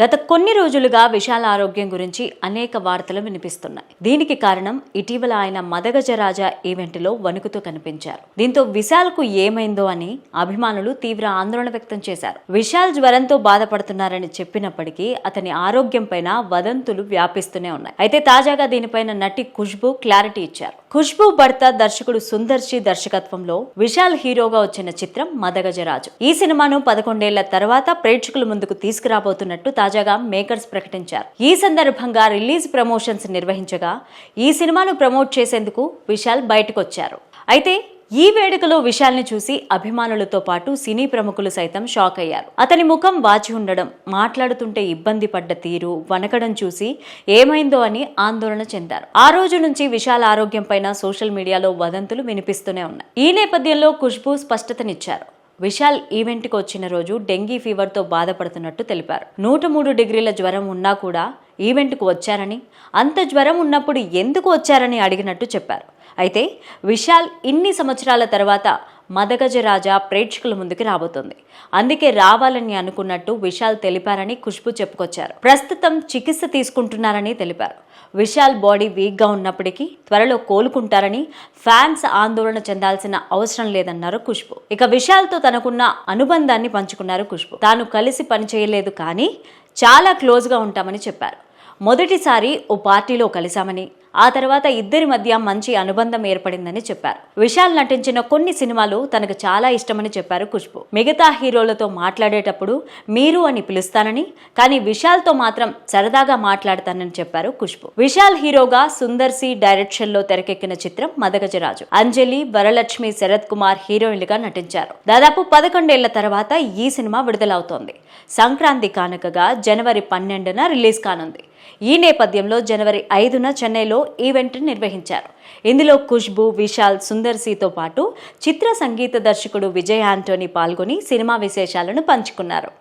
గత కొన్ని రోజులుగా విశాల్ ఆరోగ్యం గురించి అనేక వార్తలు వినిపిస్తున్నాయి. దీనికి కారణం ఇటీవల ఆయన మదగజరాజ ఈవెంట్లో వణుకుతూ కనిపించారు. దీంతో విశాల్ కు ఏమైందో అని అభిమానులు తీవ్ర ఆందోళన వ్యక్తం చేశారు. విశాల్ జ్వరంతో బాధపడుతున్నారని చెప్పినప్పటికీ అతని ఆరోగ్యం పైన వదంతులు వ్యాపిస్తూనే ఉన్నాయి. అయితే తాజాగా దీనిపైన నటి ఖుష్బూ క్లారిటీ ఇచ్చారు. ఖుష్బూ భర్త దర్శకుడు సుందర్సి దర్శకత్వంలో విశాల్ హీరోగా వచ్చిన చిత్రం మదగజరాజు. ఈ సినిమాను 11 ఏళ్ల తర్వాత ప్రేక్షకుల ముందుకు తీసుకురాబోతున్నట్టు తాజాగా మేకర్స్ ప్రకటించారు. ఈ సందర్భంగా రిలీజ్ ప్రమోషన్స్ నిర్వహించగా ఈ సినిమాను ప్రమోట్ చేసేందుకు విశాల్ బయటకు వచ్చారు. అయితే ఈ వేడుకలో విశాల్ని చూసి అభిమానులతో పాటు సినీ ప్రముఖులు సైతం షాక్ అయ్యారు. అతని ముఖం వాచి ఉండడం, మాట్లాడుతుంటే ఇబ్బంది పడ్డ తీరు, వణకడం చూసి ఏమైందో అని ఆందోళన చెందారు. ఆ రోజు నుంచి విశాల్ ఆరోగ్యం పైన సోషల్ మీడియాలో వదంతులు వినిపిస్తూనే ఉన్నాయి. ఈ నేపథ్యంలో ఖుష్బూ స్పష్టతనిచ్చారు. విశాల్ ఈవెంట్కి వచ్చిన రోజు డెంగీ ఫీవర్తో బాధపడుతున్నట్టు తెలిపారు. 103 డిగ్రీల జ్వరం ఉన్నా కూడా ఈవెంట్కు వచ్చారని, అంత జ్వరం ఉన్నప్పుడు ఎందుకు వచ్చారని అడిగినట్టు చెప్పారు. అయితే విశాల్ ఇన్ని సంవత్సరాల తర్వాత మదగజరాజ ప్రేక్షకుల ముందుకు రాబోతోంది. అందుకే రావాలని అనుకున్నట్టు విశాల్ తెలిపారని ఖుష్బూ చెప్పుకొచ్చారు. ప్రస్తుతం చికిత్స తీసుకుంటున్నారని తెలిపారు. విశాల్ బాడీ వీక్గా ఉన్నప్పటికీ త్వరలో కోలుకుంటారని, ఫ్యాన్స్ ఆందోళన చెందాల్సిన అవసరం లేదన్నారు ఖుష్బూ. ఇక విశాల్తో తనకున్న అనుబంధాన్ని పంచుకున్నారు ఖుష్బూ. తాను కలిసి పనిచేయలేదు కానీ చాలా క్లోజ్గా ఉంటామని చెప్పారు. మొదటిసారి ఓ పార్టీలో కలిశామని, ఆ తర్వాత ఇద్దరి మధ్య మంచి అనుబంధం ఏర్పడిందని చెప్పారు. విశాల్ నటించిన కొన్ని సినిమాలు తనకు చాలా ఇష్టమని చెప్పారు ఖుష్బూ. మిగతా హీరోలతో మాట్లాడేటప్పుడు మీరు అని పిలుస్తానని, కానీ విశాల్తో మాత్రం సరదాగా మాట్లాడతానని చెప్పారు ఖుష్బూ. విశాల్ హీరోగా సుందర్సి డైరెక్షన్ లో తెరకెక్కిన చిత్రం మదగజరాజు. అంజలి, వరలక్ష్మి, శరత్ కుమార్ హీరోయిన్లుగా నటించారు. దాదాపు 11 ఏళ్ల తర్వాత ఈ సినిమా విడుదలవుతోంది. సంక్రాంతి కానుకగా జనవరి 12న రిలీజ్ కానుంది. ఈ నేపథ్యంలో జనవరి 5న చెన్నైలో ఈవెంట్ నిర్వహించారు. ఇందులో ఖుష్బూ, విశాల్, సుందర్సితో పాటు చిత్ర సంగీత దర్శకుడు విజయ్ ఆంటోనీ పాల్గొని సినిమా విశేషాలను పంచుకున్నారు.